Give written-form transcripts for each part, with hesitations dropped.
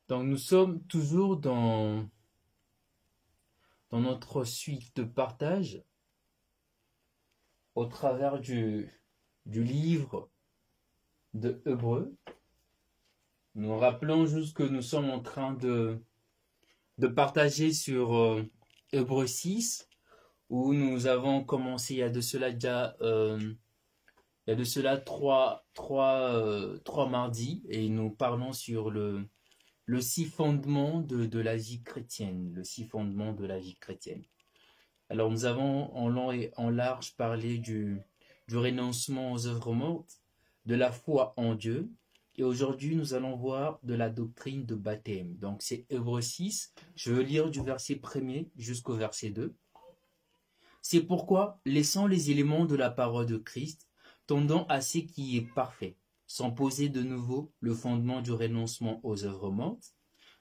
Donc nous sommes toujours dans notre suite de partage au travers du livre de Hébreux. Nous rappelons juste que nous sommes en train de partager sur Hébreux 6, où nous avons commencé il y a de cela déjà il y a de cela trois mardis, et nous parlons sur le six fondements de la vie chrétienne, le six fondements de la vie chrétienne. Alors nous avons en long et en large parlé du renoncement aux œuvres mortes, de la foi en Dieu, et aujourd'hui nous allons voir de la doctrine de baptême. Donc c'est Hébreux 6, je veux lire du verset 1er jusqu'au verset 2. C'est pourquoi, laissant les éléments de la parole de Christ, tendant à ce qui est parfait, sans poser de nouveau le fondement du renoncement aux œuvres mortes,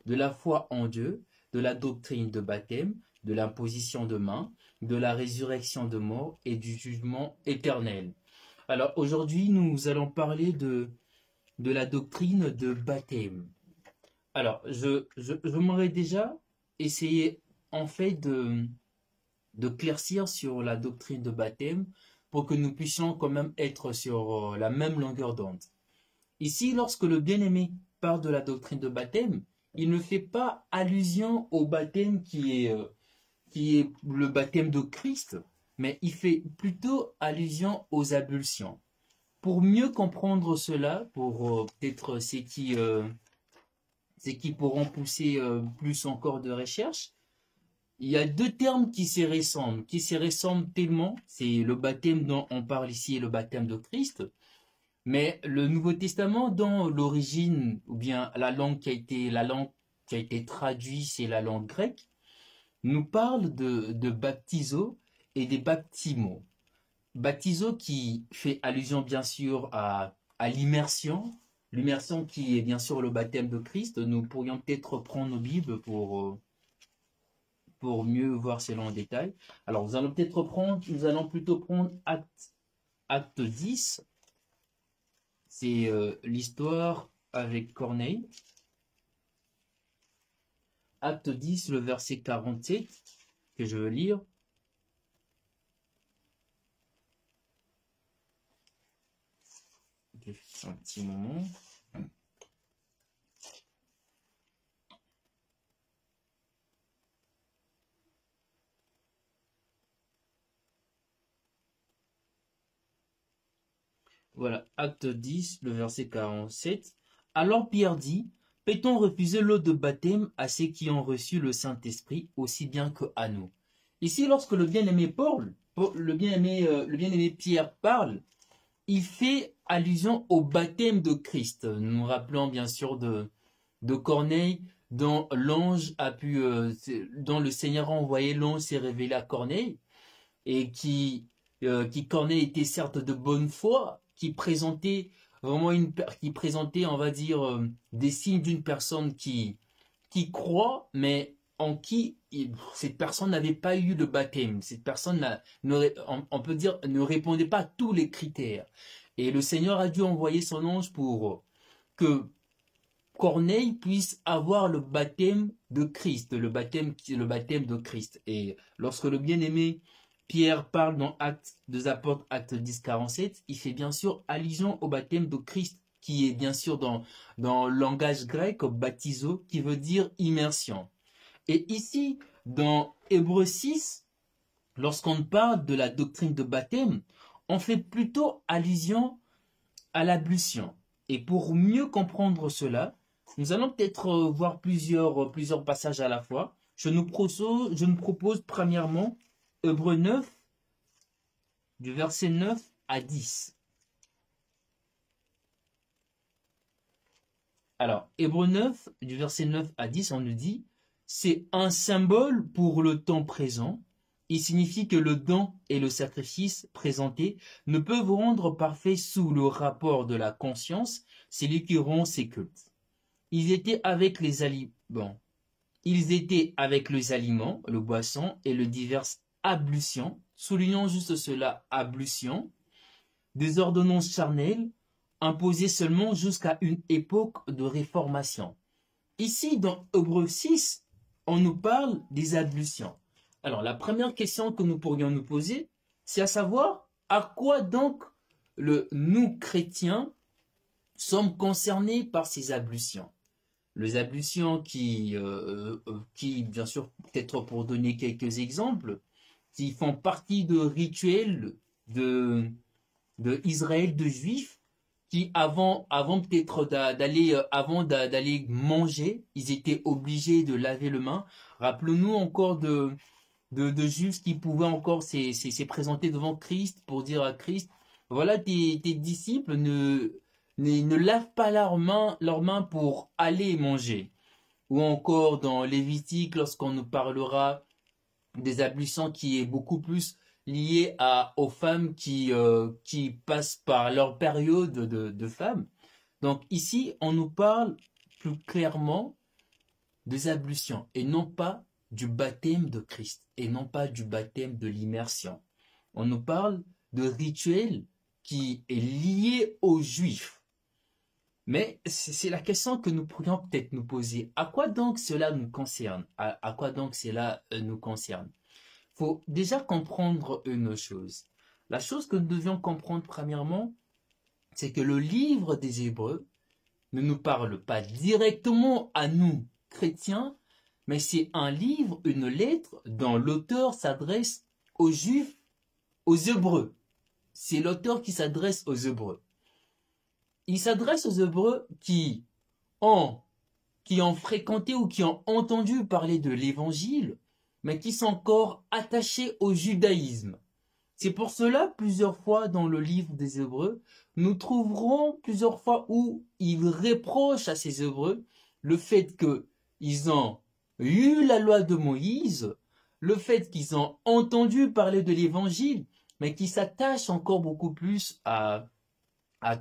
de la foi en Dieu, de la doctrine de baptême, de l'imposition de main, de la résurrection de mort et du jugement éternel. Alors aujourd'hui, nous allons parler de la doctrine de baptême. Alors, je m'aurais déjà essayé en fait de claircir sur la doctrine de baptême pour que nous puissions quand même être sur la même longueur d'onde. Ici, lorsque le bien-aimé parle de la doctrine de baptême, il ne fait pas allusion au baptême qui est le baptême de Christ, mais il fait plutôt allusion aux ablutions. Pour mieux comprendre cela, pour peut-être ceux qui pourront pousser plus encore de recherche, il y a deux termes qui se ressemblent tellement. C'est le baptême dont on parle ici et le baptême de Christ. Mais le Nouveau Testament, dans l'origine, ou bien la langue qui a été traduite, c'est la langue grecque, nous parle de baptizo et des baptimaux. Baptizo qui fait allusion bien sûr à l'immersion qui est bien sûr le baptême de Christ. Nous pourrions peut-être prendre nos Bibles pour mieux voir cela en détail. Alors nous allons plutôt prendre acte 10, c'est l'histoire avec Corneille. Acte 10, le verset 47, que je veux lire. Un petit moment. Voilà, acte 10, le verset 47. Alors Pierre dit, peut-on refuser l'eau de baptême à ceux qui ont reçu le Saint-Esprit aussi bien que à nous? Ici, lorsque le bien-aimé le bien-aimé Pierre parle, il fait allusion au baptême de Christ. Nous nous rappelons bien sûr de Corneille, dont dont le Seigneur a envoyé l'ange s'est révélé à Corneille, et qui Corneille était certes de bonne foi, qui présentait on va dire, des signes d'une personne qui croit, mais en qui cette personne n'avait pas eu le baptême. Cette personne, on peut dire, ne répondait pas à tous les critères. Et le Seigneur a dû envoyer son ange pour que Corneille puisse avoir le baptême de Christ, le baptême de Christ. Et lorsque le bien-aimé Pierre parle dans Actes des Apôtres, Acte 10, 47, il fait bien sûr allusion au baptême de Christ, qui est bien sûr dans le langage grec, baptizo, qui veut dire immersion. Et ici, dans Hébreux 6, lorsqu'on parle de la doctrine de baptême, on fait plutôt allusion à l'ablution. Et pour mieux comprendre cela, nous allons peut-être voir plusieurs passages à la fois. Je nous propose premièrement Hébreux 9, du verset 9 à 10. Alors, Hébreux 9, du verset 9 à 10, on nous dit, c'est un symbole pour le temps présent. Il signifie que le don et le sacrifice présentés ne peuvent rendre parfait sous le rapport de la conscience celui qui rompt ses cultes. Ils étaient avec les aliments, le boisson et le divers ablutions, soulignons juste cela, ablutions, des ordonnances charnelles imposées seulement jusqu'à une époque de réformation. ici, dans Hébreux 6, on nous parle des ablutions. Alors, la première question que nous pourrions nous poser, c'est à savoir, à quoi donc nous, chrétiens, sommes concernés par ces ablutions? Les ablutions qui, bien sûr, peut-être pour donner quelques exemples, qui font partie de rituels de Israël, de Juifs, qui avant peut-être d'aller manger, ils étaient obligés de laver les mains. Rappelons-nous encore de Juifs qui pouvaient encore se présenter devant Christ pour dire à Christ, voilà, tes disciples ne lavent pas leurs mains pour aller manger. Ou encore dans Lévitique, lorsqu'on nous parlera des ablutions qui est beaucoup plus lié aux femmes qui passent par leur période de femmes. Donc ici, on nous parle plus clairement des ablutions et non pas du baptême de Christ et non pas du baptême de l'immersion. On nous parle de rituel qui est lié aux Juifs. Mais c'est la question que nous pourrions peut-être nous poser. À quoi donc cela nous concerne? À quoi donc cela nous concerne? Il faut déjà comprendre une chose. La chose que nous devions comprendre premièrement, c'est que le livre des Hébreux ne nous parle pas directement à nous, chrétiens, mais c'est un livre, une lettre dont l'auteur s'adresse aux Juifs, aux Hébreux. C'est l'auteur qui s'adresse aux Hébreux. Il s'adresse aux Hébreux qui ont fréquenté ou qui ont entendu parler de l'Évangile, mais qui sont encore attachés au judaïsme. C'est pour cela, plusieurs fois dans le livre des Hébreux, nous trouverons plusieurs fois où il reproche à ces Hébreux le fait qu'ils ont eu la loi de Moïse, le fait qu'ils ont entendu parler de l'Évangile, mais qui s'attachent encore beaucoup plus à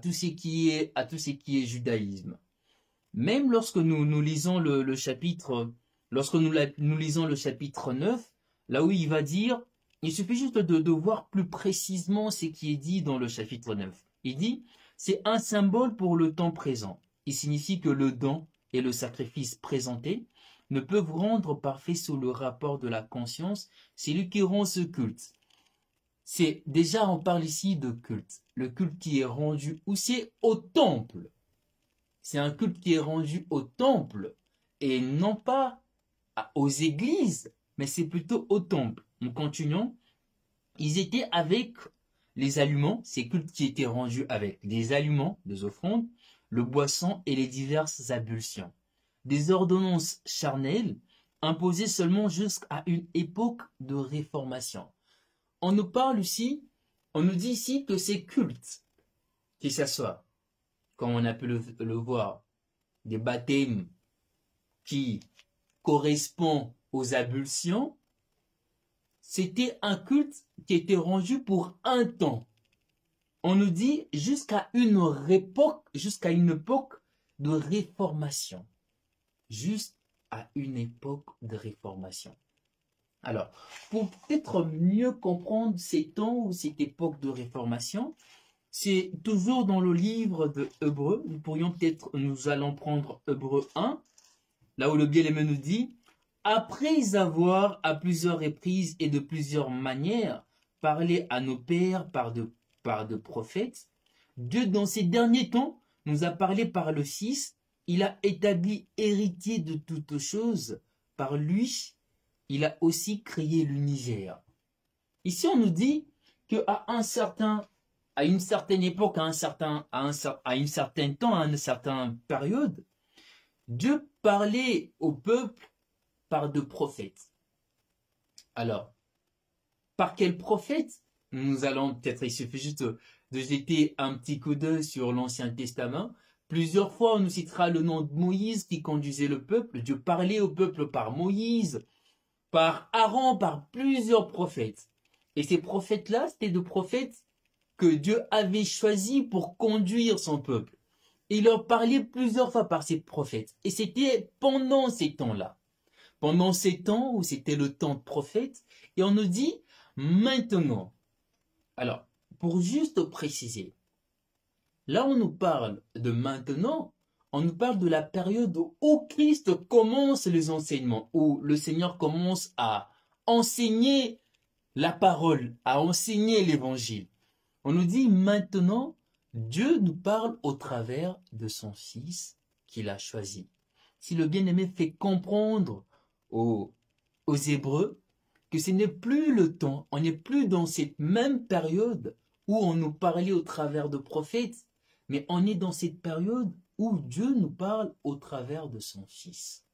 tout ce qui est judaïsme. Même lorsque nous lisons le chapitre, lorsque nous lisons le chapitre 9, là où il va dire, il suffit juste de voir plus précisément ce qui est dit dans le chapitre 9. Il dit, c'est un symbole pour le temps présent. Il signifie que le don et le sacrifice présentés ne peuvent rendre parfait sous le rapport de la conscience celui qui rend ce culte. C'est déjà, on parle ici de culte. Le culte qui est rendu où c'est au temple. C'est un culte qui est rendu au temple et non pas aux églises, mais c'est plutôt au temple. Nous continuons. Ils étaient avec les aliments, ces cultes qui étaient rendus avec des aliments, des offrandes, le boisson et les diverses ablutions. Des ordonnances charnelles imposées seulement jusqu'à une époque de réformation. On nous parle ici, on nous dit ici que ces cultes, qui s'assoient, comme on a pu le voir, des baptêmes qui correspondent aux ablutions, c'était un culte qui était rendu pour un temps. On nous dit jusqu'à une époque de réformation. Juste à une époque de réformation. Alors, pour peut-être mieux comprendre ces temps ou cette époque de réformation, c'est toujours dans le livre de Hébreux. Nous allons prendre Hébreux 1, là où le bien-aimé nous dit, après avoir à plusieurs reprises et de plusieurs manières parlé à nos pères par de prophètes, Dieu dans ces derniers temps nous a parlé par le Fils, il a établi héritier de toutes choses, par lui, il a aussi créé l'univers. Ici on nous dit qu'à une certaine époque, à un certain temps, à une certaine période, Dieu parlait au peuple par de prophètes. Alors, par quel prophète? Nous allons peut-être, il suffit juste de jeter un petit coup d'œil sur l'Ancien Testament. Plusieurs fois, on nous citera le nom de Moïse qui conduisait le peuple. Dieu parlait au peuple par Moïse, par Aaron, par plusieurs prophètes. Et ces prophètes-là, c'était des prophètes que Dieu avait choisis pour conduire son peuple. Et il leur parlait plusieurs fois par ces prophètes. Et c'était pendant ces temps-là. Pendant ces temps où c'était le temps de prophète. Et on nous dit maintenant. Alors, pour juste préciser, là on nous parle de maintenant, on nous parle de la période où Christ commence les enseignements, où le Seigneur commence à enseigner la parole, à enseigner l'évangile. On nous dit maintenant, Dieu nous parle au travers de son Fils qu'il a choisi. Si le bien-aimé fait comprendre aux Hébreux que ce n'est plus le temps, on n'est plus dans cette même période où on nous parlait au travers de prophètes, mais on est dans cette période où Dieu nous parle au travers de son Fils,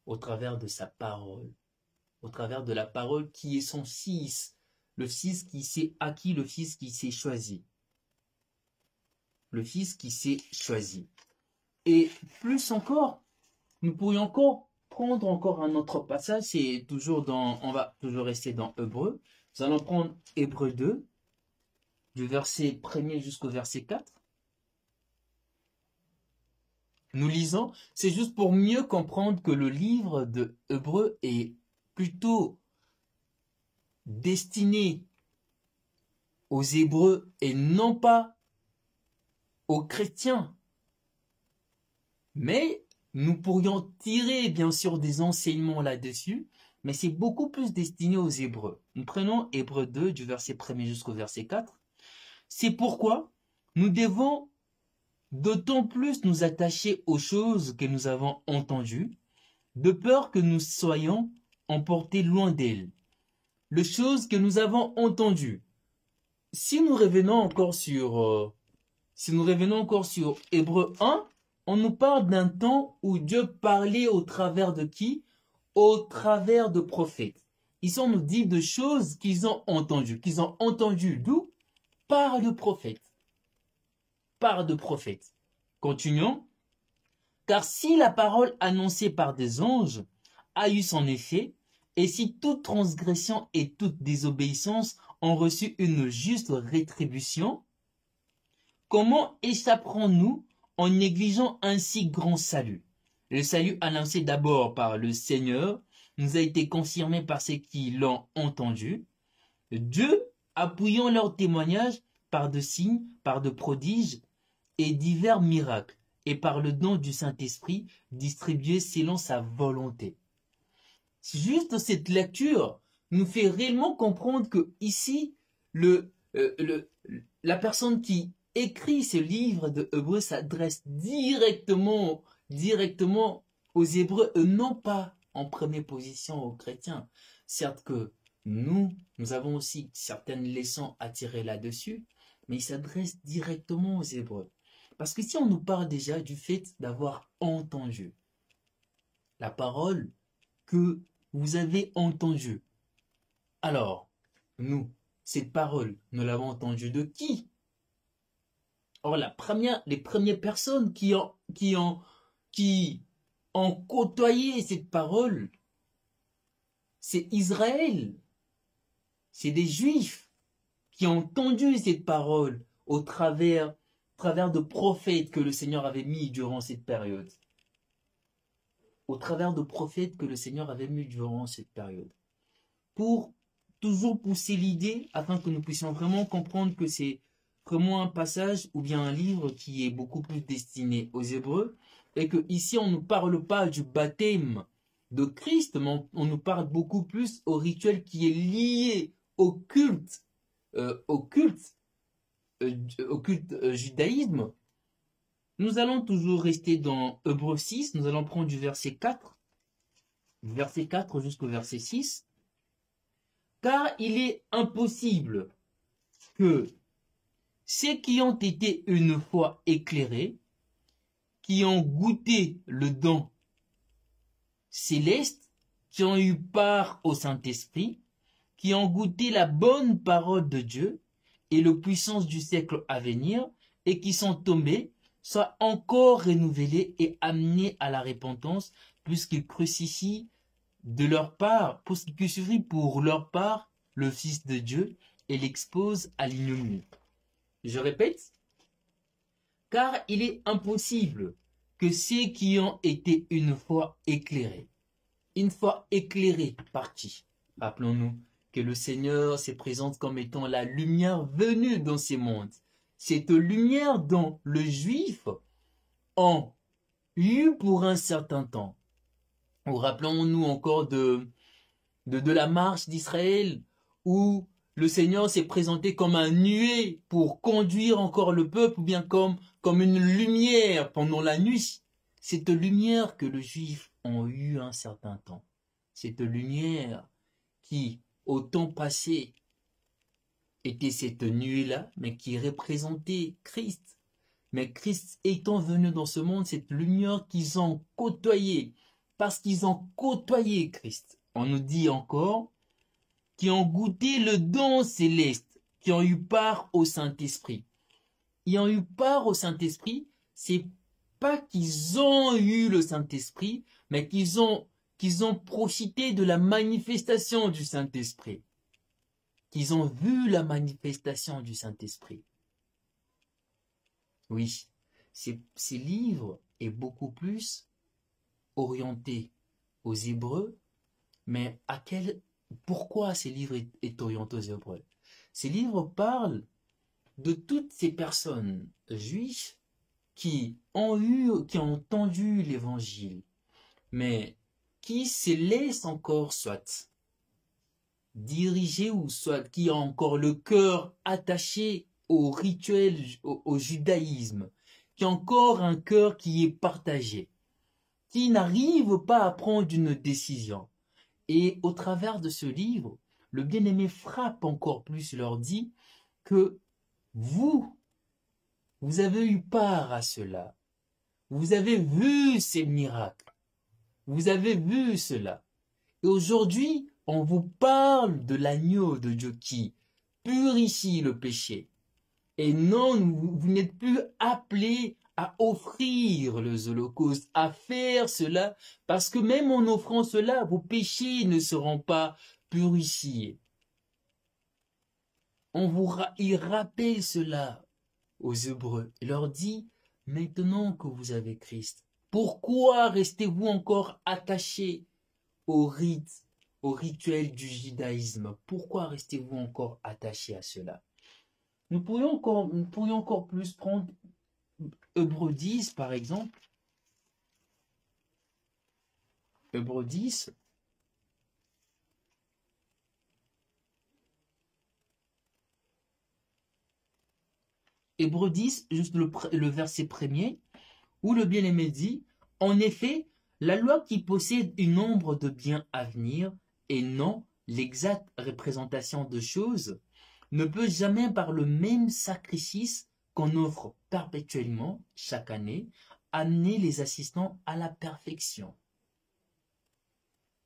au travers de sa parole, au travers de la parole qui est son Fils, le Fils qui s'est acquis, le Fils qui s'est choisi. Le Fils qui s'est choisi. Et plus encore, nous pourrions encore prendre encore un autre passage, c'est toujours dans, on va toujours rester dans Hébreux. Nous allons prendre Hébreux 2, du verset 1er jusqu'au verset 4. Nous lisons, c'est juste pour mieux comprendre que le livre de Hébreux est plutôt destiné aux Hébreux et non pas aux chrétiens. Mais nous pourrions tirer bien sûr des enseignements là-dessus, mais c'est beaucoup plus destiné aux Hébreux. Nous prenons Hébreux 2 du verset 1er jusqu'au verset 4. C'est pourquoi nous devons d'autant plus nous attacher aux choses que nous avons entendues, de peur que nous soyons emportés loin d'elles. Les choses que nous avons entendues. Si nous revenons encore sur Hébreux 1, on nous parle d'un temps où Dieu parlait au travers de qui? Au travers de prophètes. Ici, on nous dit de choses qu'ils ont entendues. Qu'ils ont entendues d'où? Par le prophète. Par de prophètes. Continuons. Car si la parole annoncée par des anges a eu son effet, et si toute transgression et toute désobéissance ont reçu une juste rétribution, comment échapperons-nous en négligeant un si grand salut? Le salut annoncé d'abord par le Seigneur nous a été confirmé par ceux qui l'ont entendu. Dieu, appuyant leur témoignage par de signes, par de prodiges et divers miracles, et par le don du Saint-Esprit distribué selon sa volonté. Juste cette lecture nous fait réellement comprendre que ici, la personne qui écrit ce livre de Hébreux s'adresse directement aux Hébreux, et non pas en première position aux chrétiens. Certes que nous avons aussi certaines leçons à tirer là-dessus, mais il s'adresse directement aux Hébreux. Parce que si on nous parle déjà du fait d'avoir entendu la parole que vous avez entendue, alors, nous, cette parole, nous l'avons entendue de qui? Or, les premières personnes qui ont côtoyé cette parole, c'est Israël. C'est des Juifs qui ont entendu cette parole au travers de prophètes que le Seigneur avait mis durant cette période. Au travers de prophètes que le Seigneur avait mis durant cette période. Pour toujours pousser l'idée, afin que nous puissions vraiment comprendre que c'est vraiment un passage ou bien un livre qui est beaucoup plus destiné aux Hébreux, et que ici on ne nous parle pas du baptême de Christ, mais on nous parle beaucoup plus au rituel qui est lié au culte judaïsme. Nous allons toujours rester dans Hébreux 6, nous allons prendre du verset 4 jusqu'au verset 6. Car il est impossible que ceux qui ont été une fois éclairés, qui ont goûté le don céleste, qui ont eu part au Saint-Esprit, qui ont goûté la bonne parole de Dieu et la puissance du siècle à venir, et qui sont tombés, soient encore renouvelés et amenés à la repentance, puisqu'ils crucifient pour leur part le Fils de Dieu et l'expose à l'ignominie. Je répète, car il est impossible que ceux qui ont été une fois éclairés par qui? Rappelons-nous que le Seigneur se présente comme étant la lumière venue dans ces mondes. Cette lumière dont le Juif, en eut pour un certain temps. Rappelons-nous encore de la marche d'Israël, où le Seigneur s'est présenté comme un nuée pour conduire encore le peuple, ou bien comme une lumière pendant la nuit. Cette lumière que les Juifs ont eue un certain temps. Cette lumière qui, au temps passé, était cette nuée-là, mais qui représentait Christ. Mais Christ étant venu dans ce monde, cette lumière qu'ils ont côtoyée, parce qu'ils ont côtoyé Christ. On nous dit encore, qui ont goûté le don céleste, qui ont eu part au Saint-Esprit. Ils ont eu part au Saint-Esprit, c'est pas qu'ils ont eu le Saint-Esprit, mais qu'ils ont profité de la manifestation du Saint-Esprit. Qu'ils ont vu la manifestation du Saint-Esprit. Oui, ces livres est beaucoup plus orienté aux Hébreux, mais pourquoi ces livres est orienté aux Hébreux? Ces livres parlent de toutes ces personnes juives qui ont entendu l'évangile, mais qui se laissent encore soit diriger ou soit qui ont encore le cœur attaché au rituel, au judaïsme, qui ont encore un cœur qui est partagé, qui n'arrive pas à prendre une décision. Et au travers de ce livre, le bien-aimé frappe encore plus, leur dit que vous avez eu part à cela. Vous avez vu ces miracles. Vous avez vu cela. Et aujourd'hui, on vous parle de l'agneau de Dieu qui purifie le péché. Et non, vous n'êtes plus appelés à offrir les holocaustes, à faire cela, parce que même en offrant cela, vos péchés ne seront pas purifiés. Il rappelle cela aux Hébreux. Il leur dit, maintenant que vous avez Christ, pourquoi restez-vous encore attachés au rite, au rituel du judaïsme? Pourquoi restez-vous encore attachés à cela? Nous pourrions encore plus prendre Hébreux 10, par exemple. Hébreux 10. Hébreux 10, juste le verset premier, où le bien-aimé dit, en effet, la loi qui possède une ombre de biens à venir, et non l'exacte représentation de choses, ne peut jamais par le même sacrifice qu'on offre perpétuellement chaque année, amener les assistants à la perfection.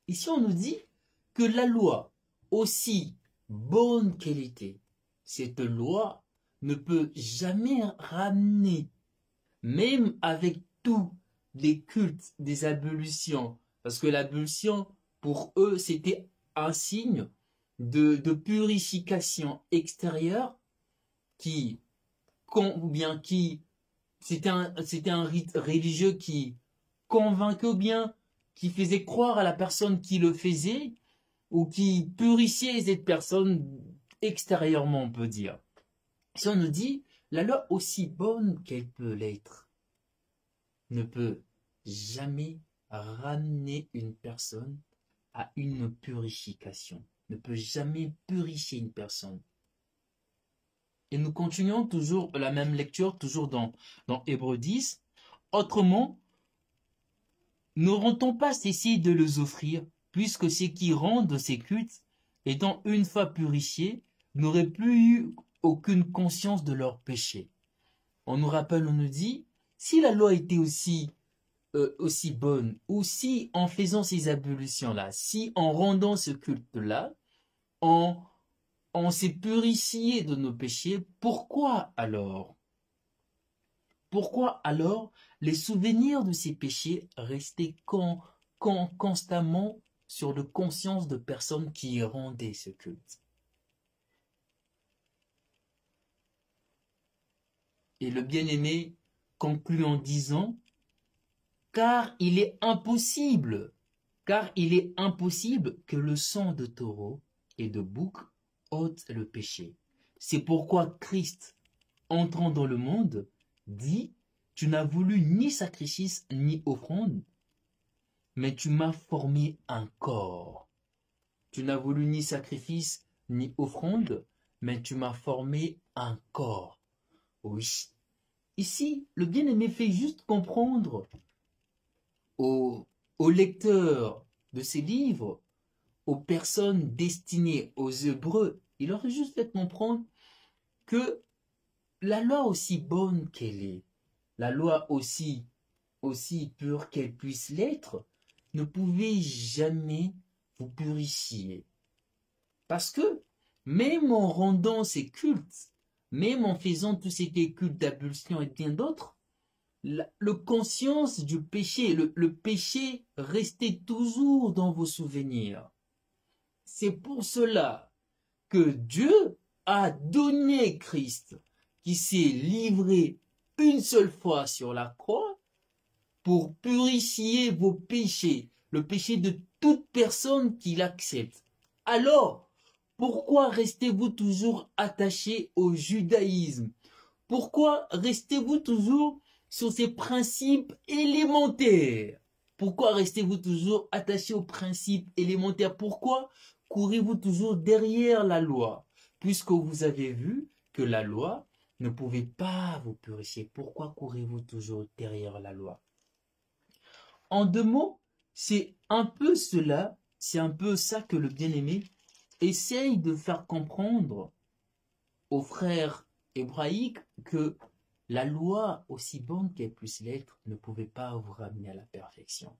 Ici, on nous dit que la loi, aussi bonne qu'elle était, cette loi ne peut jamais ramener, même avec tous les cultes des ablutions, parce que l'ablution, pour eux, c'était un signe de purification extérieure c'était un rite religieux qui convainquait bien, qui faisait croire à la personne qui le faisait, ou qui purifiait cette personne extérieurement, on peut dire. Si on nous dit, la loi aussi bonne qu'elle peut l'être, ne peut jamais ramener une personne à une purification, ne peut jamais purifier une personne. Et nous continuons toujours la même lecture, toujours dans Hébreux 10. Autrement, n'auront-on pas cessé de les offrir, puisque ceux qui rendent ces cultes, étant une fois purifiés, n'auraient plus eu aucune conscience de leur péché. On nous rappelle, on nous dit, si la loi était aussi bonne, ou si en faisant ces ablutions-là, si en rendant ce culte-là, on s'est purifié de nos péchés, pourquoi alors les souvenirs de ces péchés restaient constamment sur la conscience de personnes qui rendaient ce culte? Et le bien-aimé conclut en disant, car il est impossible que le sang de taureau et de bouc ôte le péché. C'est pourquoi Christ, entrant dans le monde, dit, tu n'as voulu ni sacrifice ni offrande, mais tu m'as formé un corps. Tu n'as voulu ni sacrifice ni offrande, mais tu m'as formé un corps. Oui. Ici, le bien-aimé fait juste comprendre aux lecteurs de ces livres, aux personnes destinées aux Hébreux, il leur a juste fait comprendre que la loi aussi bonne qu'elle est, la loi aussi pure qu'elle puisse l'être, ne pouvait jamais vous purifier. Parce que même en rendant ces cultes, même en faisant tous ces cultes d'ablution et bien d'autres, le conscience du péché, le péché restait toujours dans vos souvenirs. C'est pour cela que Dieu a donné Christ, qui s'est livré une seule fois sur la croix pour purifier vos péchés, le péché de toute personne qui l'accepte. Alors, pourquoi restez-vous toujours attaché au judaïsme? Pourquoi restez-vous toujours sur ces principes élémentaires? Pourquoi restez-vous toujours attaché aux principes élémentaires? Pourquoi courez-vous toujours derrière la loi? Puisque vous avez vu que la loi ne pouvait pas vous purifier. Pourquoi courez-vous toujours derrière la loi? En deux mots, c'est un peu cela, c'est un peu ça que le bien-aimé essaye de faire comprendre aux frères hébraïques que la loi, aussi bonne qu'elle puisse l'être, ne pouvait pas vous ramener à la perfection.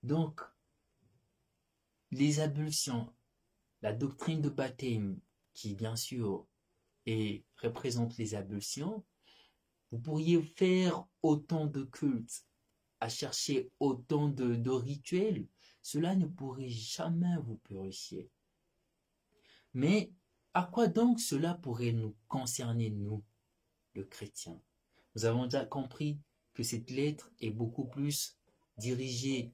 Donc, les ablutions, la doctrine de baptême, qui bien sûr représente les ablutions, vous pourriez faire autant de cultes, à chercher autant de rituels, cela ne pourrait jamais vous purifier. Mais à quoi donc cela pourrait nous concerner, nous, le chrétien? Nous avons déjà compris que cette lettre est beaucoup plus dirigée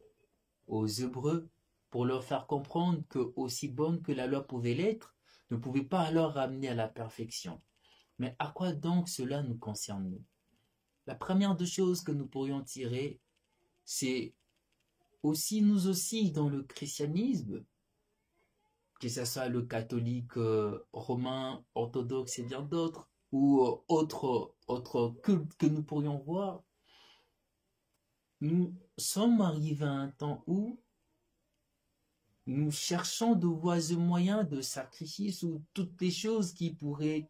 aux Hébreux pour leur faire comprendre que, aussi bonne que la loi pouvait l'être, ne pouvait pas alors ramener à la perfection. Mais à quoi donc cela nous concerne, nous? La première des choses que nous pourrions tirer, c'est aussi, nous aussi, dans le christianisme, que ce soit le catholique romain, orthodoxe et bien d'autres, ou autres cultes que nous pourrions voir, nous sommes arrivés à un temps où nous cherchons de voies et moyens de sacrifice ou toutes les choses qui pourraient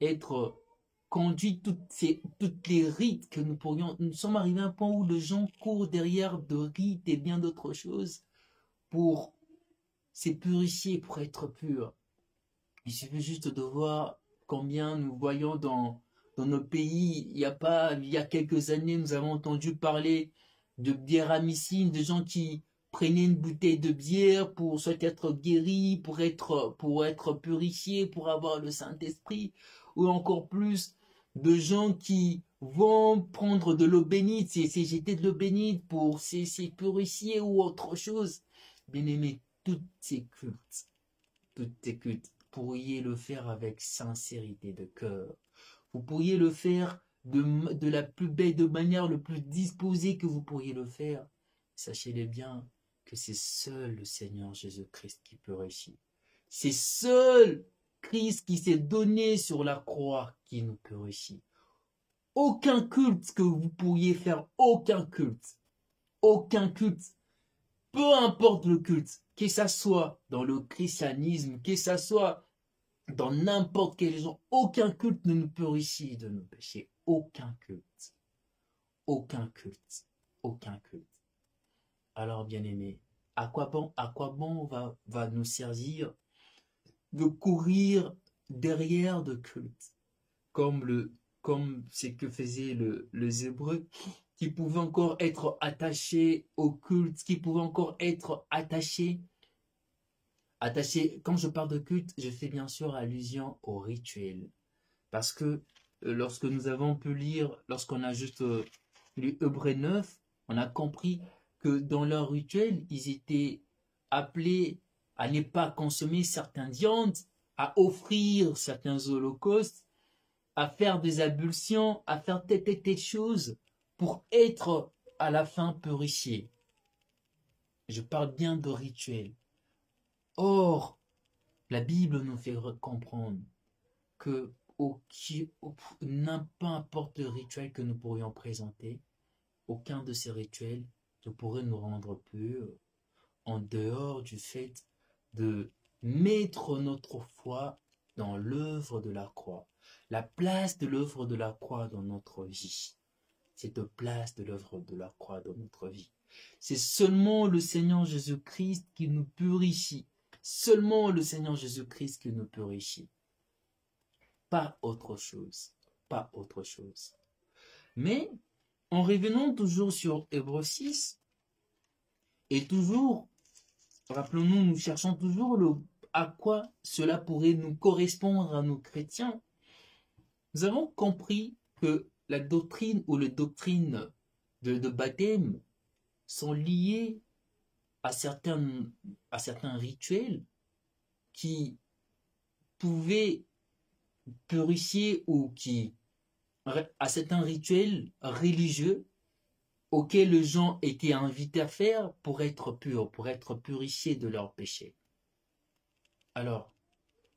être conduites, toutes les rites que nous pourrions. Nous sommes arrivés à un point où les gens courent derrière de rites et bien d'autres choses pour se purifier, pour être purs. Il suffit juste de voir combien nous voyons dans nos pays. Il y a quelques années, nous avons entendu parler de bière amicine, de gens qui prenaient une bouteille de bière pour soit être guéris, pour être purifiés, pour avoir le Saint-Esprit, ou encore plus de gens qui vont prendre de l'eau bénite, c'est jeter de l'eau bénite pour se purifier ou autre chose. Bien aimé, toutes ces cultes, pourriez le faire avec sincérité de cœur. Vous pourriez le faire de la plus belle, de manière le plus disposée que vous pourriez le faire. Sachez-le bien que c'est seul le Seigneur Jésus-Christ qui peut réussir. C'est seul Christ qui s'est donné sur la croix qui nous peut réussir. Aucun culte que vous pourriez faire, aucun culte, peu importe le culte, que ça soit dans le christianisme, que ça soit dans n'importe quel genre, aucun culte ne nous purifie de nos péchés. Aucun culte. Aucun culte. Aucun culte. Alors, bien-aimés, à quoi bon va nous servir de courir derrière de cultes, comme c'est que faisaient les Hébreux, qui pouvaient encore être attachés au culte, qui pouvaient encore être attachés. Quand je parle de culte, je fais bien sûr allusion au rituel. Parce que lorsque nous avons pu lire, lorsqu'on a juste lu Hébreux 9, on a compris que dans leur rituel, ils étaient appelés à ne pas consommer certaines viandes, à offrir certains holocaustes, à faire des ablutions, à faire telle choses pour être à la fin purifié. Je parle bien de rituel. Or, la Bible nous fait comprendre que peu importe le rituel que nous pourrions présenter, aucun de ces rituels ne pourrait nous rendre purs en dehors du fait de mettre notre foi dans l'œuvre de la croix. La place de l'œuvre de la croix dans notre vie. Cette place de l'œuvre de la croix dans notre vie. C'est seulement le Seigneur Jésus-Christ qui nous purifie. Seulement le Seigneur Jésus-Christ qui nous purifie. Pas autre chose. Pas autre chose. Mais, en revenant toujours sur Hébreux 6, et toujours, rappelons-nous, nous cherchons toujours à quoi cela pourrait nous correspondre à nos chrétiens. Nous avons compris que la doctrine ou les doctrines de baptême sont liées à certains rituels qui pouvaient purifier ou à certains rituels religieux auxquels les gens étaient invités à faire pour être purs, pour être purifiés de leurs péchés. Alors,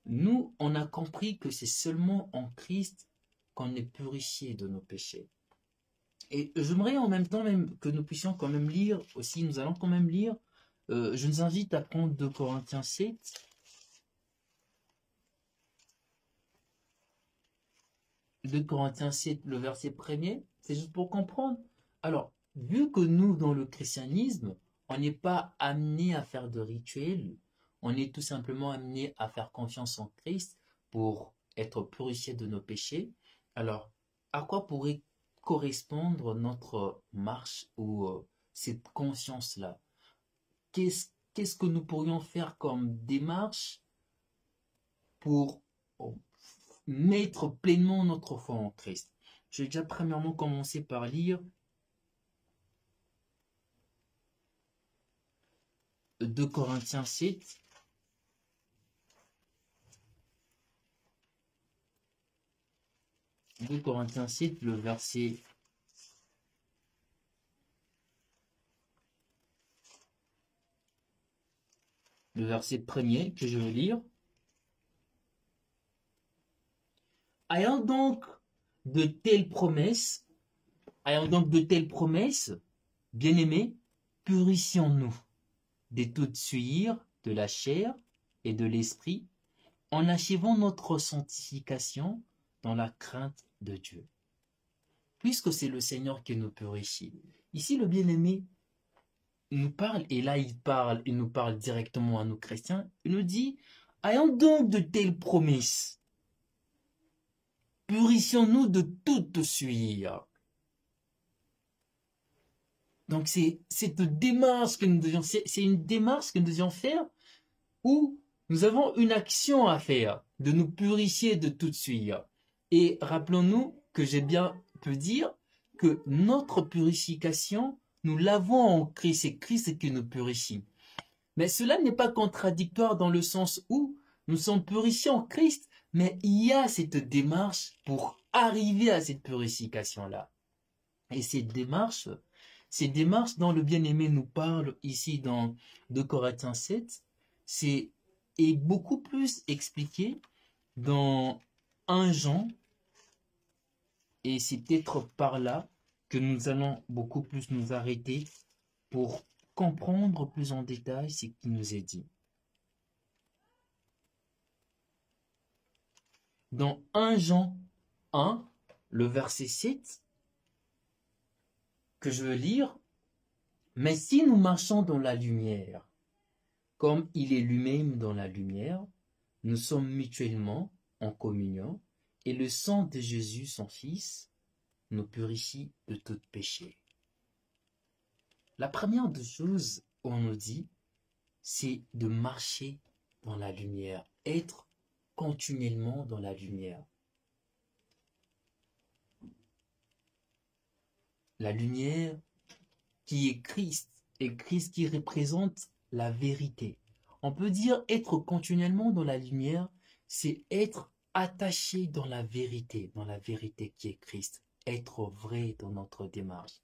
nous, on a compris que c'est seulement en Christ qu'on est purifié de nos péchés. Et j'aimerais en même temps même que nous puissions quand même lire aussi, nous allons quand même lire, je nous invite à prendre 2 Corinthiens 7. 2 Corinthiens 7, le verset 1er, c'est juste pour comprendre. Alors, vu que nous, dans le christianisme, on n'est pas amené à faire de rituels, on est tout simplement amené à faire confiance en Christ pour être purifié de nos péchés. Alors, à quoi pourrait correspondre notre marche ou cette conscience-là? Qu'est-ce que nous pourrions faire comme démarche pour mettre pleinement notre foi en Christ? Je vais déjà premièrement commencer par lire 2 Corinthiens 7. 2 Corinthiens 7, le verset 1er que je vais lire. Ayant donc de telles promesses, bien-aimés, purifions-nous de toute souillure de la chair et de l'esprit, en achevant notre sanctification dans la crainte de Dieu. Puisque c'est le Seigneur qui nous purifie. Ici, le bien-aimé nous parle, et là il nous parle directement à nous chrétiens, il nous dit, ayant donc de telles promesses, purifions-nous de toute souillure. Donc c'est cette démarche que nous devions, c'est une démarche que nous devions faire où nous avons une action à faire, de nous purifier de toute souillure. Et rappelons-nous que j'ai bien pu dire que notre purification, nous l'avons en Christ, c'est Christ qui nous purifie. Mais cela n'est pas contradictoire dans le sens où nous sommes purifiés en Christ, mais il y a cette démarche pour arriver à cette purification-là. Et cette démarche dont le bien-aimé nous parle ici dans 2 Corinthiens 7, est beaucoup plus expliqué dans 1 Jean, et c'est peut-être par là que nous allons beaucoup plus nous arrêter pour comprendre plus en détail ce qui nous est dit. Dans 1 Jean 1, le verset 7, que je veux lire, « Mais si nous marchons dans la lumière, comme il est lui-même dans la lumière, nous sommes mutuellement en communion, et le sang de Jésus, son Fils, nous purifie de tout péché. » La première des choses qu'on nous dit, c'est de marcher dans la lumière, être continuellement dans la lumière. La lumière qui est Christ, et Christ qui représente la vérité. On peut dire être continuellement dans la lumière, c'est être attaché dans la vérité qui est Christ. être vrai dans notre démarche.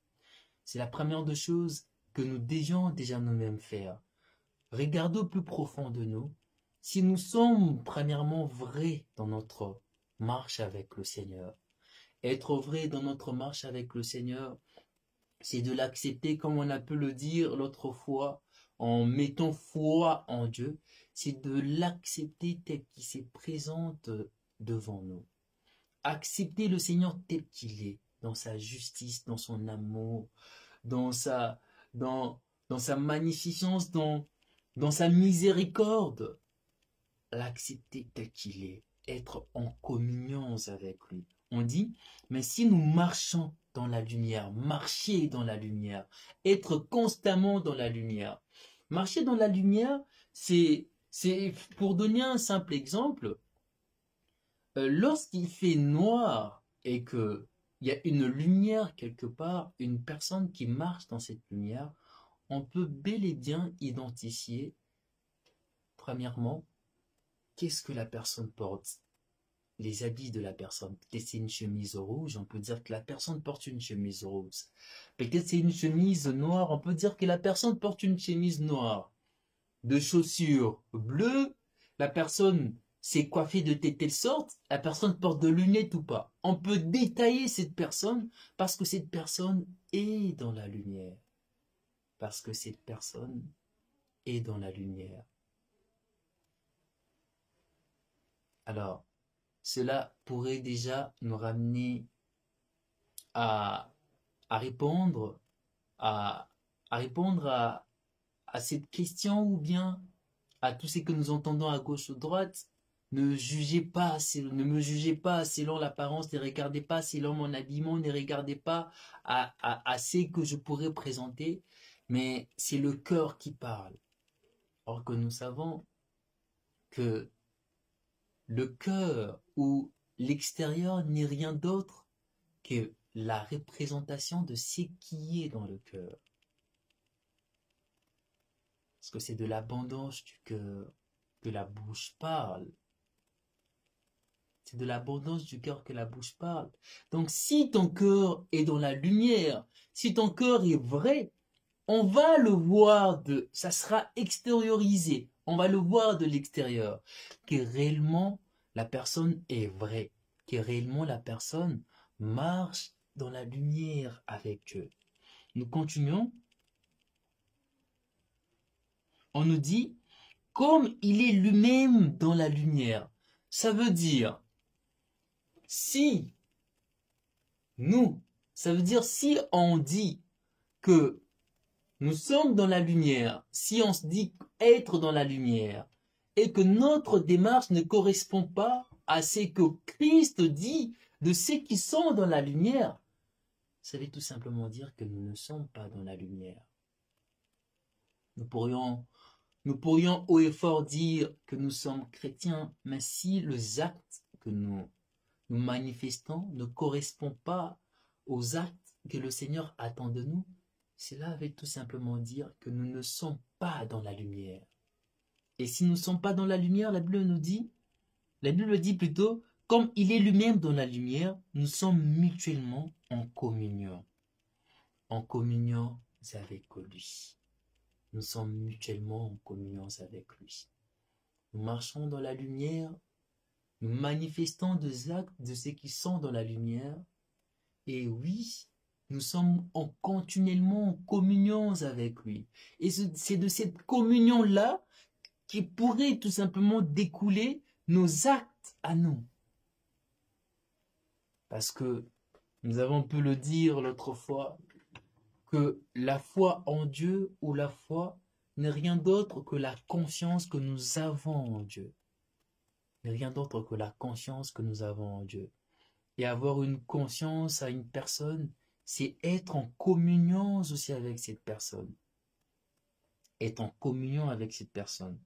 C'est la première des choses que nous devions déjà nous-mêmes faire. Regardons au plus profond de nous si nous sommes premièrement vrais dans notre marche avec le Seigneur. Être vrai dans notre marche avec le Seigneur, c'est de l'accepter comme on a pu le dire l'autre fois, en mettant foi en Dieu, c'est de l'accepter tel qu'il se présente devant nous. Accepter le Seigneur tel qu'il est, dans sa justice, dans son amour, dans sa, dans, dans sa magnificence, dans sa miséricorde. L'accepter tel qu'il est, être en communion avec lui. On dit, mais si nous marchons dans la lumière, marcher dans la lumière, être constamment dans la lumière. Marcher dans la lumière, c'est pour donner un simple exemple, lorsqu'il fait noir et que il y a une lumière quelque part, une personne qui marche dans cette lumière, on peut bel et bien identifier, premièrement, qu'est-ce que la personne porte? Les habits de la personne. Peut-être c'est une chemise rouge, on peut dire que la personne porte une chemise rouge. Peut-être c'est une chemise noire, on peut dire que la personne porte une chemise noire. De chaussures bleues, la personne s'est coiffée de telle sorte, la personne porte de lunettes ou pas. On peut détailler cette personne parce que cette personne est dans la lumière. Parce que cette personne est dans la lumière. Alors, cela pourrait déjà nous ramener à, à répondre à, à répondre à cette question ou bien à tout ce que nous entendons à gauche ou droite. Ne jugez pas, ne me jugez pas selon l'apparence, ne regardez pas selon mon habillement, ne regardez pas à ce que je pourrais présenter, mais c'est le cœur qui parle. Or que nous savons que le cœur ou l'extérieur n'est rien d'autre que la représentation de ce qui est dans le cœur. Parce que c'est de l'abondance du cœur que la bouche parle. C'est de l'abondance du cœur que la bouche parle. Donc si ton cœur est dans la lumière, si ton cœur est vrai, on va le voir ça sera extériorisé. On va le voir de l'extérieur. Que réellement la personne est vraie. Que réellement la personne marche dans la lumière avec Dieu. Nous continuons. On nous dit, comme il est lui-même dans la lumière. Ça veut dire, si nous, ça veut dire si on dit que nous sommes dans la lumière, si on se dit être dans la lumière, et que notre démarche ne correspond pas à ce que Christ dit de ceux qui sont dans la lumière, ça veut tout simplement dire que nous ne sommes pas dans la lumière. Nous pourrions haut et fort dire que nous sommes chrétiens, mais si les actes que nous manifestons ne correspondent pas aux actes que le Seigneur attend de nous, cela veut tout simplement dire que nous ne sommes pas dans la lumière. Et si nous ne sommes pas dans la lumière, la Bible dit plutôt, comme il est lui-même dans la lumière, nous sommes mutuellement en communion avec lui. Nous sommes mutuellement en communion avec lui. Nous marchons dans la lumière, nous manifestons des actes de ceux qui sont dans la lumière, et oui, nous sommes continuellement en communion avec lui. Et c'est de cette communion-là qui pourrait tout simplement découler nos actes à nous. Parce que nous avons pu le dire l'autre fois, que la foi en Dieu ou la foi n'est rien d'autre que la confiance que nous avons en Dieu. N'est rien d'autre que la confiance que nous avons en Dieu. Et avoir une conscience à une personne, c'est être en communion aussi avec cette personne. Être en communion avec cette personne.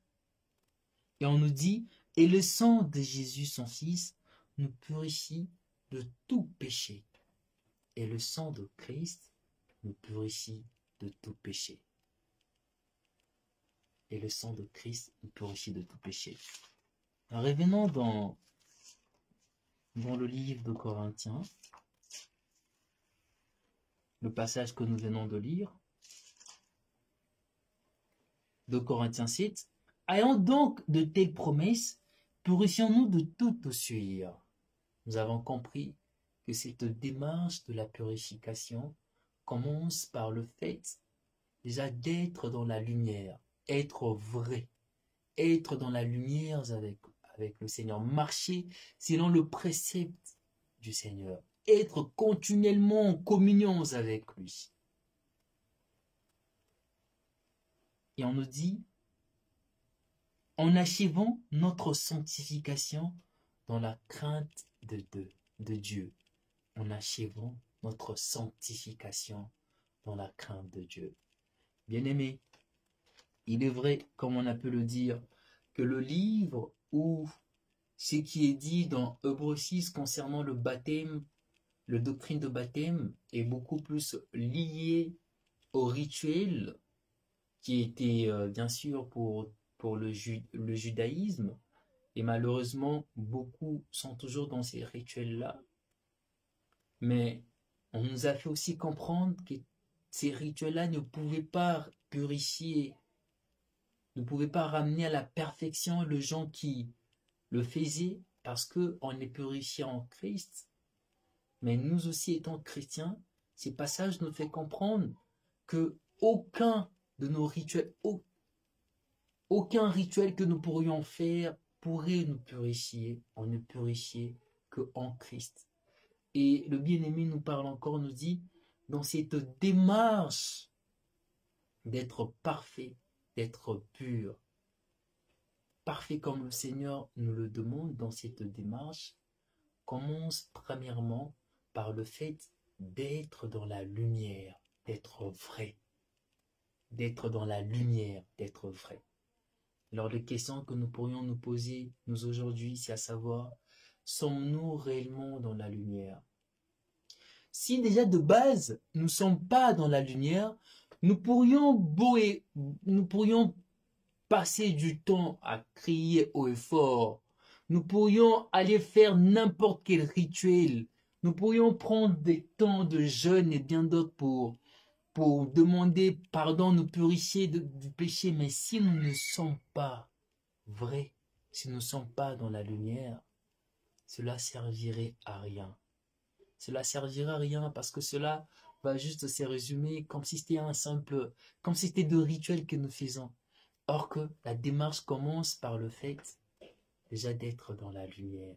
Et on nous dit, et le sang de Jésus, son Fils, nous purifie de tout péché. Et le sang de Christ nous purifie de tout péché. Et le sang de Christ nous purifie de tout péché. En revenant dans le livre de Corinthiens, le passage que nous venons de lire, de Corinthiens 7. Ayant donc de telles promesses, purifions-nous de toute souillure. Nous avons compris que cette démarche de la purification commence par le fait déjà d'être dans la lumière, être vrai, être dans la lumière avec le Seigneur, marcher selon le précepte du Seigneur, être continuellement en communion avec lui. Et on nous dit, en achevant notre sanctification dans la crainte de Dieu, en achevant notre sanctification dans la crainte de Dieu. Bien-aimés, il est vrai, comme on a pu le dire, que le livre ou ce qui est dit dans Hébreux 6 concernant le baptême, la doctrine de baptême est beaucoup plus liée au rituel qui était bien sûr pour le judaïsme, et malheureusement beaucoup sont toujours dans ces rituels-là, mais on nous a fait aussi comprendre que ces rituels-là ne pouvaient pas purifier, ne pouvaient pas ramener à la perfection les gens qui le faisaient, parce qu'on est purifié en Christ. Mais nous aussi étant chrétiens, ces passages nous font comprendre que aucun de nos rituels, aucun rituel que nous pourrions faire pourrait nous purifier. On ne purifiait qu'en Christ. Et le bien-aimé nous parle encore, nous dit, dans cette démarche d'être parfait, d'être pur, parfait comme le Seigneur nous le demande dans cette démarche, commence premièrement par le fait d'être dans la lumière, d'être vrai, d'être dans la lumière, d'être vrai. Alors les questions que nous pourrions nous poser, nous aujourd'hui, c'est à savoir, sommes-nous réellement dans la lumière? Si déjà de base, nous ne sommes pas dans la lumière, nous pourrions passer du temps à crier haut et fort. Nous pourrions aller faire n'importe quel rituel. Nous pourrions prendre des temps de jeûne et bien d'autres pour demander pardon, nous purifier du péché. Mais si nous ne sommes pas vrais, si nous ne sommes pas dans la lumière, cela servirait à rien. Cela servirait à rien parce que cela va juste se résumer comme si c'était comme si c'était de rituels que nous faisons. Or que la démarche commence par le fait déjà d'être dans la lumière,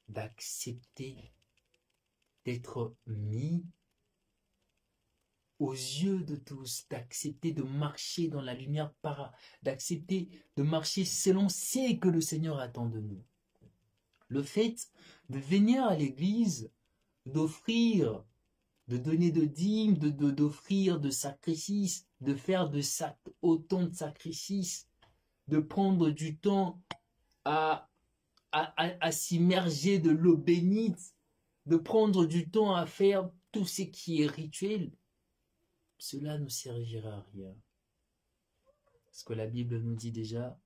d'accepter d'être mis aux yeux de tous, d'accepter de marcher dans la lumière, d'accepter de marcher selon ce que le Seigneur attend de nous. Le fait de venir à l'église, d'offrir, de donner de dîmes, d'offrir de sacrifices, de faire autant de sacrifices, de prendre du temps à s'immerger de l'eau bénite, de prendre du temps à faire tout ce qui est rituel, cela ne servira à rien. Parce que la Bible nous dit déjà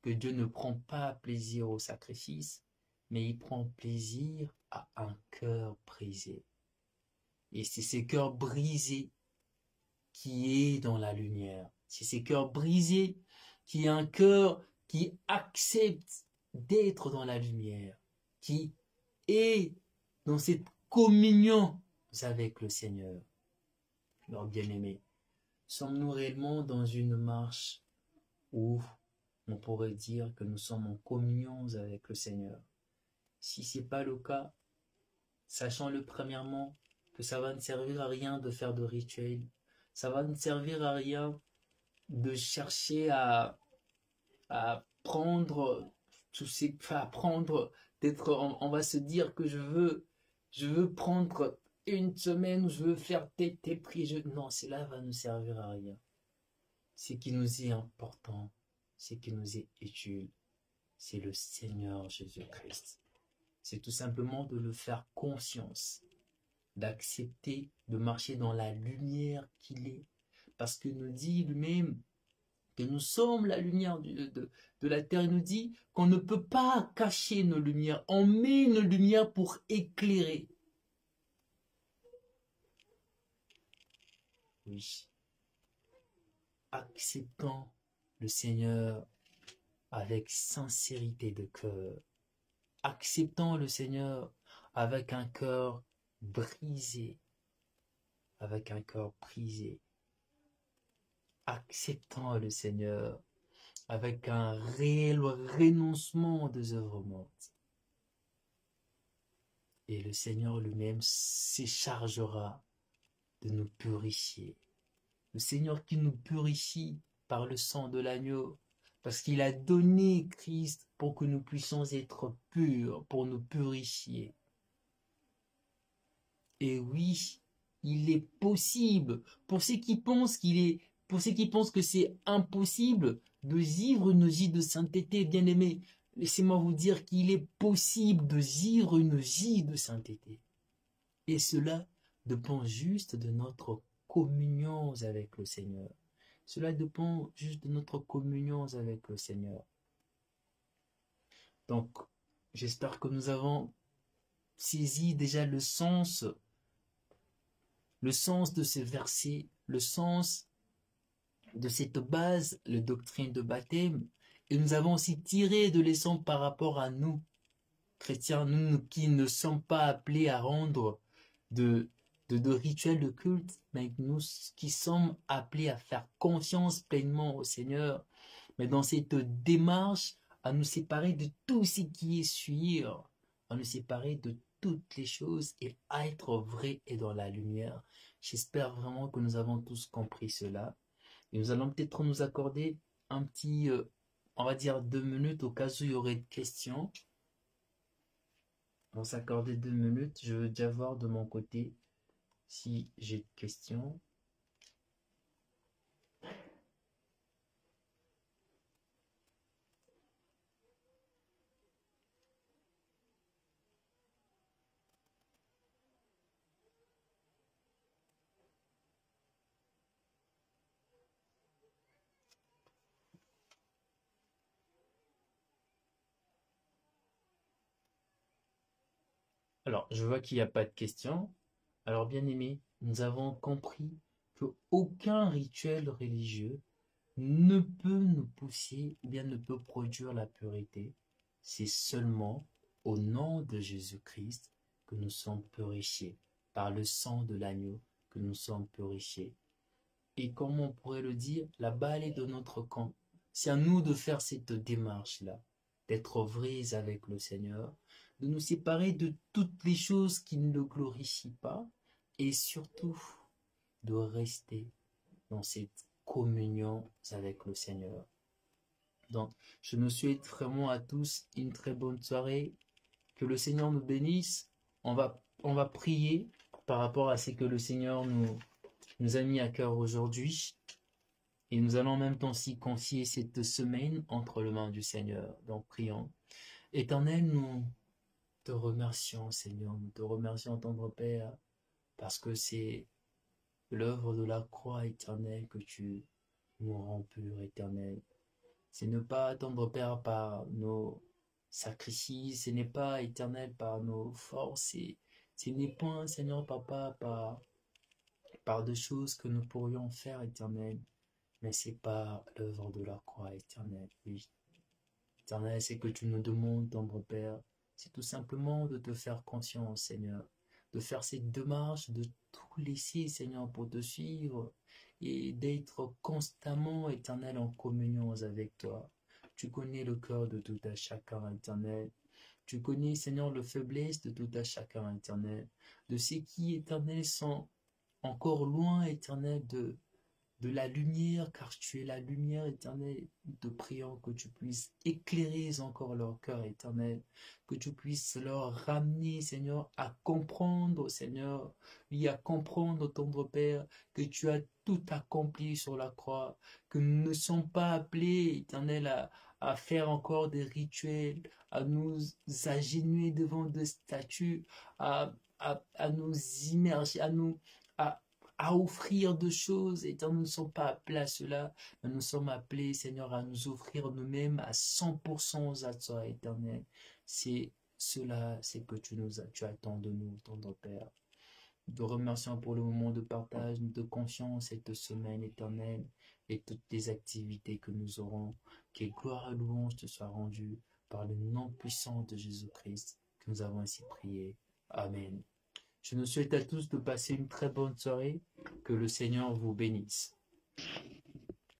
que Dieu ne prend pas plaisir au sacrifice, mais il prend plaisir à un cœur brisé. Et c'est ce cœur brisé qui est dans la lumière. C'est ce cœur brisé qui est un cœur qui accepte d'être dans la lumière, qui est dans cette communion avec le Seigneur. Alors, bien-aimés, sommes-nous réellement dans une marche où on pourrait dire que nous sommes en communion avec le Seigneur? Si ce n'est pas le cas, sachant-le premièrement que ça va ne servir à rien de faire de rituels, ça va ne servir à rien de chercher à prendre tout ces, à prendre d'être, on va se dire que je veux prendre une semaine où je veux faire tes prières. Non, cela va nous servir à rien. Ce qui nous est important, ce qui nous est utile, c'est le Seigneur Jésus-Christ. C'est tout simplement de le faire conscience, d'accepter de marcher dans la lumière qu'il est, parce que nous dit lui-même que nous sommes la lumière de la terre. Il nous dit qu'on ne peut pas cacher nos lumières, on met nos lumières pour éclairer. Oui. Acceptons le Seigneur avec sincérité de cœur. Acceptons le Seigneur avec un cœur brisé. Avec un cœur brisé. Acceptons le Seigneur avec un réel renoncement des œuvres mortes. Et le Seigneur lui-même s'échargera de nous purifier. Le Seigneur qui nous purifie par le sang de l'agneau, parce qu'il a donné Christ pour que nous puissions être purs, pour nous purifier. Et oui, il est possible, pour ceux qui pensent que c'est impossible de vivre une vie de sainteté, bien-aimés, laissez-moi vous dire qu'il est possible de vivre une vie de sainteté. Et cela dépend juste de notre communion avec le Seigneur. Cela dépend juste de notre communion avec le Seigneur. Donc, j'espère que nous avons saisi déjà le sens de ce verset, le sens de cette base, la doctrine de baptême. Et nous avons aussi tiré de leçons par rapport à nous, chrétiens, nous qui ne sommes pas appelés à rendre de rituels de culte, mais nous qui sommes appelés à faire confiance pleinement au Seigneur, mais dans cette démarche, à nous séparer de tout ce qui est sûr, à nous séparer de toutes les choses et à être vrai et dans la lumière. J'espère vraiment que nous avons tous compris cela. Et nous allons peut-être nous accorder un petit, on va dire 2 minutes au cas où il y aurait des questions. On va s'accorder 2 minutes. Je veux déjà voir de mon côté si j'ai des questions. Alors, je vois qu'il n'y a pas de questions. Alors, bien aimé, nous avons compris que aucun rituel religieux ne peut nous pousser, ou bien ne peut produire la pureté. C'est seulement au nom de Jésus-Christ que nous sommes purifiés, par le sang de l'agneau que nous sommes purifiés. Et comme on pourrait le dire, la balle est de notre camp. C'est à nous de faire cette démarche-là, d'être vrais avec le Seigneur, de nous séparer de toutes les choses qui ne le glorifient pas, et surtout de rester dans cette communion avec le Seigneur. Donc, je nous souhaite vraiment à tous une très bonne soirée. Que le Seigneur nous bénisse. On va prier par rapport à ce que le Seigneur nous a mis à cœur aujourd'hui. Et nous allons en même temps s'y confier cette semaine entre les mains du Seigneur. Donc, prions. Éternel, nous te remercions, Seigneur. Nous te remercions, tendre Père, parce que c'est l'œuvre de la croix éternelle que tu nous rends purs, éternel. C'est ne pas attendre, Père, par nos sacrifices, ce n'est pas éternel par nos forces, ce n'est point, Seigneur Papa, par des choses que nous pourrions faire, éternel, mais c'est par l'œuvre de la croix, éternel, oui. Éternel, c'est que tu nous demandes, tendre Père, c'est tout simplement de te faire confiance, Seigneur, de faire cette démarche, de tout laisser, Seigneur, pour te suivre et d'être constamment, éternel, en communion avec toi. Tu connais le cœur de tout un chacun, éternel. Tu connais, Seigneur, la faiblesse de tout un chacun, éternel. De ceux qui, éternel, sont encore loin, éternel, de la lumière, car tu es la lumière éternelle. Nous te prions que tu puisses éclairer encore leur cœur éternel, que tu puisses leur ramener, Seigneur, à comprendre, Seigneur, oui, à comprendre, tendre Père, que tu as tout accompli sur la croix, que nous ne sommes pas appelés, éternel, à faire encore des rituels, à nous agenouiller devant des statues, à nous immerger, à offrir de choses, étant nous ne sommes pas appelés à cela, mais nous sommes appelés, Seigneur, à nous offrir nous-mêmes à 100% à toi, éternel. C'est cela, c'est que tu attends de nous, tendre Père. Nous te remercions pour le moment de partage, de confiance cette semaine éternelle et toutes les activités que nous aurons. Que gloire et louange te soient rendues par le nom puissant de Jésus-Christ que nous avons ainsi prié. Amen. Je nous souhaite à tous de passer une très bonne soirée. Que le Seigneur vous bénisse.